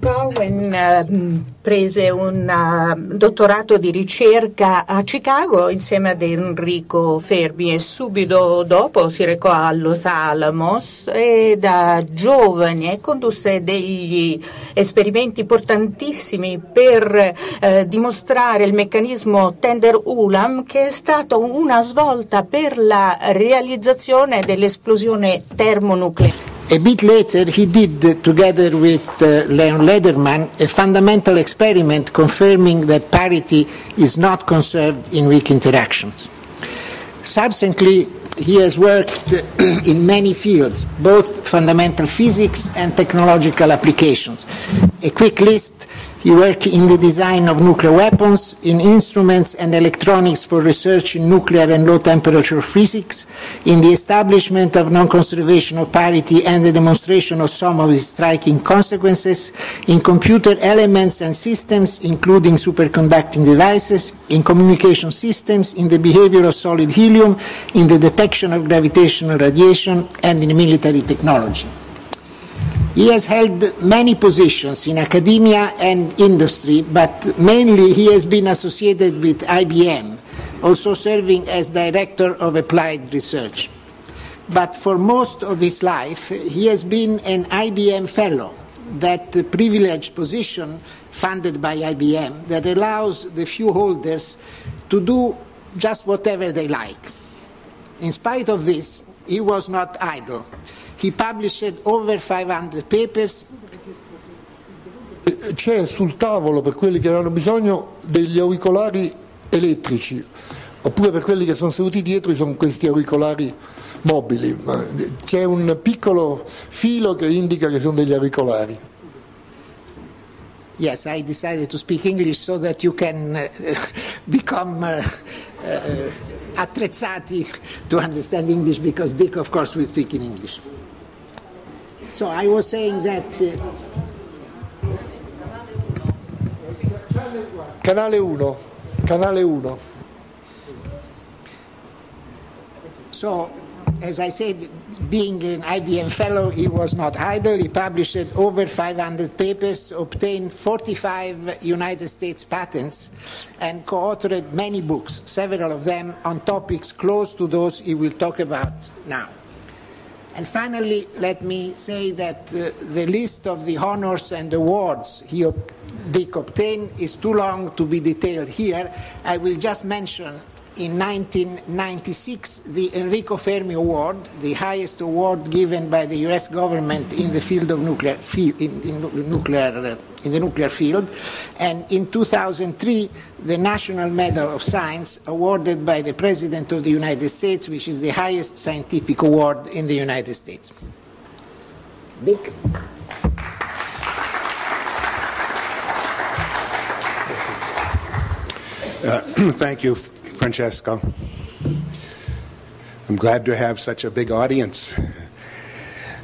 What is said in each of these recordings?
Garwin prese un dottorato di ricerca a Chicago insieme ad Enrico Fermi e subito dopo si recò a Los Alamos e da giovane condusse degli esperimenti importantissimi per dimostrare il meccanismo Tender-Ulam, che è stato una svolta per la realizzazione dell'esplosione termonucleare. A bit later, he did, together with Leon Lederman, a fundamental experiment confirming that parity is not conserved in weak interactions. Subsequently, he has worked in many fields, both fundamental physics and technological applications. A quick list: he worked in the design of nuclear weapons, in instruments and electronics for research in nuclear and low-temperature physics, in the establishment of non-conservation of parity and the demonstration of some of its striking consequences, in computer elements and systems, including superconducting devices, in communication systems, in the behavior of solid helium, in the detection of gravitational radiation, and in military technology. He has held many positions in academia and industry, but mainly he has been associated with IBM, also serving as director of applied research. But for most of his life, he has been an IBM fellow, that privileged position funded by IBM that allows the few holders to do just whatever they like. In spite of this, he was not idle. He published over 500 papers. C'è sul tavolo, per quelli che avranno bisogno, degli auricolari elettrici, oppure per quelli che sono seduti dietro sono questi auricolari mobili. C'è un piccolo filo che indica che sono degli auricolari. Yes, I decided to speak English so that you can become attrezzati to understand English, because Dick, of course, will speak in English. So I was saying that Canale 1. So, as I said, being an IBM fellow, he was not idle. He published over 500 papers, obtained 45 United States patents, and co-authored many books, several of them on topics close to those he will talk about now. And finally, let me say that the list of the honors and awards Dick obtained is too long to be detailed here. I will just mention in 1996 the Enrico Fermi Award, the highest award given by the U.S. government in the field of in the nuclear field, and in 2003 the National Medal of Science awarded by the President of the United States, which is the highest scientific award in the United States. Dick? Thank you, Francesco. I'm glad to have such a big audience.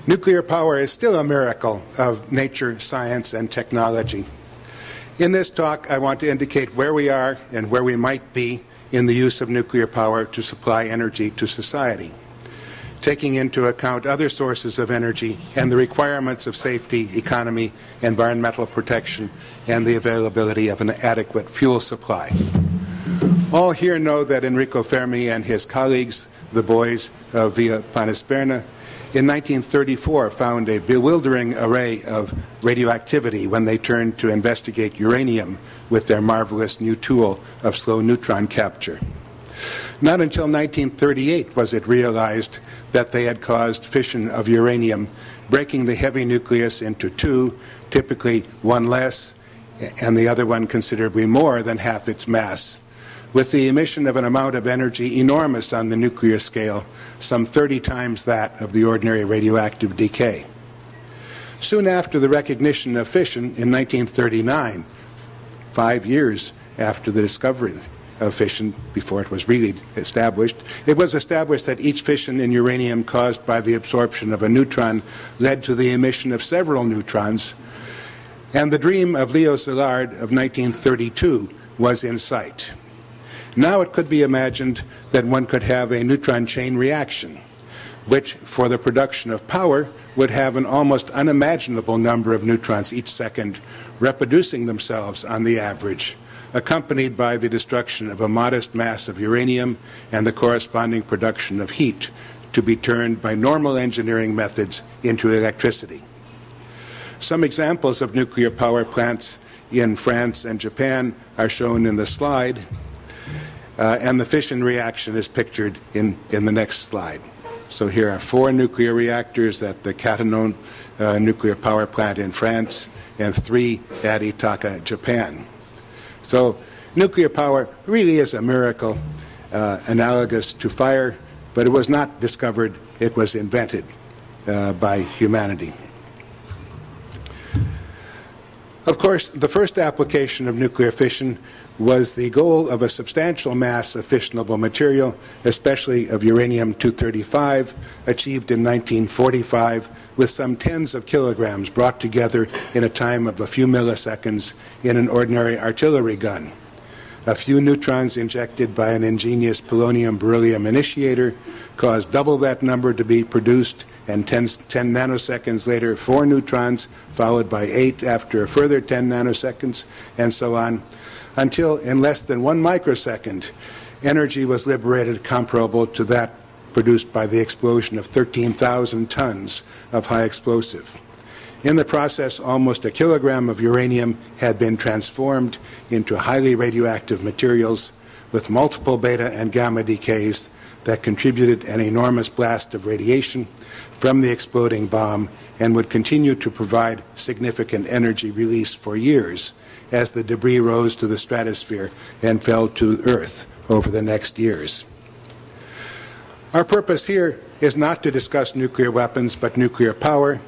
Nuclear power is still a miracle of nature, science, and technology. In this talk, I want to indicate where we are and where we might be in the use of nuclear power to supply energy to society, taking into account other sources of energy and the requirements of safety, economy, environmental protection, and the availability of an adequate fuel supply. All here know that Enrico Fermi and his colleagues, the boys of Via Panisperna, in 1934 found a bewildering array of radioactivity when they turned to investigate uranium with their marvelous new tool of slow neutron capture. Not until 1938 was it realized that they had caused fission of uranium, breaking the heavy nucleus into two, typically one less, and the other one considerably more than half its mass, with the emission of an amount of energy enormous on the nuclear scale, some 30 times that of the ordinary radioactive decay. Soon after the recognition of fission in 1939, 5 years after the discovery of fission, before it was really established, it was established that each fission in uranium caused by the absorption of a neutron led to the emission of several neutrons, and the dream of Leo Szilard of 1932 was in sight. Now it could be imagined that one could have a neutron chain reaction, which for the production of power would have an almost unimaginable number of neutrons each second reproducing themselves on the average, accompanied by the destruction of a modest mass of uranium and the corresponding production of heat to be turned by normal engineering methods into electricity. Some examples of nuclear power plants in France and Japan are shown in the slide, and the fission reaction is pictured in the next slide. So here are 4 nuclear reactors at the Cattenom nuclear power plant in France and 3 at Ithaca, Japan. So nuclear power really is a miracle analogous to fire, but it was not discovered, it was invented by humanity. Of course, the first application of nuclear fission was the goal of a substantial mass of fissionable material, especially of uranium-235, achieved in 1945 with some tens of kilograms brought together in a time of a few milliseconds in an ordinary artillery gun. A few neutrons injected by an ingenious polonium-beryllium initiator caused double that number to be produced, and 10 nanoseconds later 4 neutrons, followed by 8 after a further 10 nanoseconds, and so on, until in less than 1 microsecond, energy was liberated comparable to that produced by the explosion of 13,000 tons of high explosive. In the process, almost a kilogram of uranium had been transformed into highly radioactive materials with multiple beta and gamma decays that contributed an enormous blast of radiation from the exploding bomb and would continue to provide significant energy release for years as the debris rose to the stratosphere and fell to Earth over the next years. Our purpose here is not to discuss nuclear weapons, but nuclear power.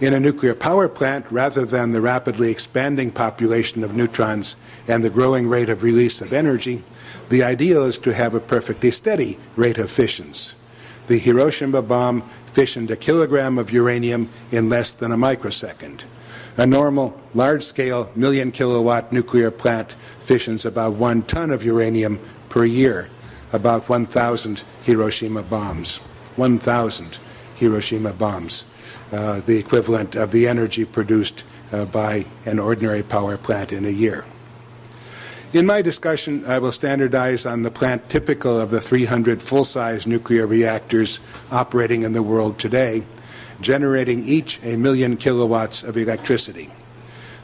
In a nuclear power plant, rather than the rapidly expanding population of neutrons and the growing rate of release of energy, the ideal is to have a perfectly steady rate of fissions. The Hiroshima bomb fissioned a kilogram of uranium in less than a microsecond. A normal, large-scale, million-kilowatt nuclear plant fissions about 1 ton of uranium per year, about 1,000 Hiroshima bombs. 1,000 Hiroshima bombs, the equivalent of the energy produced by an ordinary power plant in a year. In my discussion, I will standardize on the plant typical of the 300 full-size nuclear reactors operating in the world today, generating each 1 million kilowatts of electricity.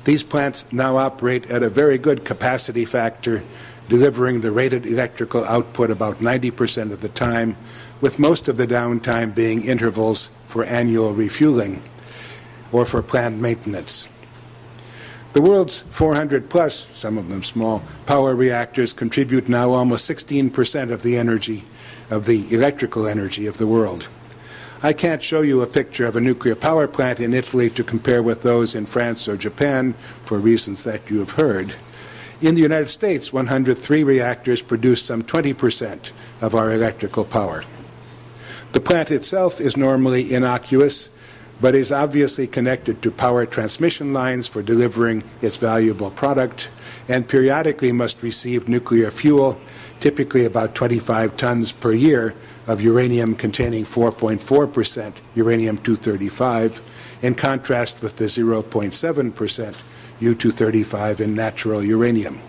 These plants now operate at a very good capacity factor, delivering the rated electrical output about 90% of the time, with most of the downtime being intervals for annual refueling or for planned maintenance. The world's 400 plus, some of them small, power reactors contribute now almost 16% of the energy, of the electrical energy of the world. I can't show you a picture of a nuclear power plant in Italy to compare with those in France or Japan for reasons that you have heard. In the United States, 103 reactors produce some 20% of our electrical power. The plant itself is normally innocuous, but is obviously connected to power transmission lines for delivering its valuable product, and periodically must receive nuclear fuel, typically about 25 tons per year of uranium containing 4.4% uranium-235, in contrast with the 0.7% U-235 in natural uranium.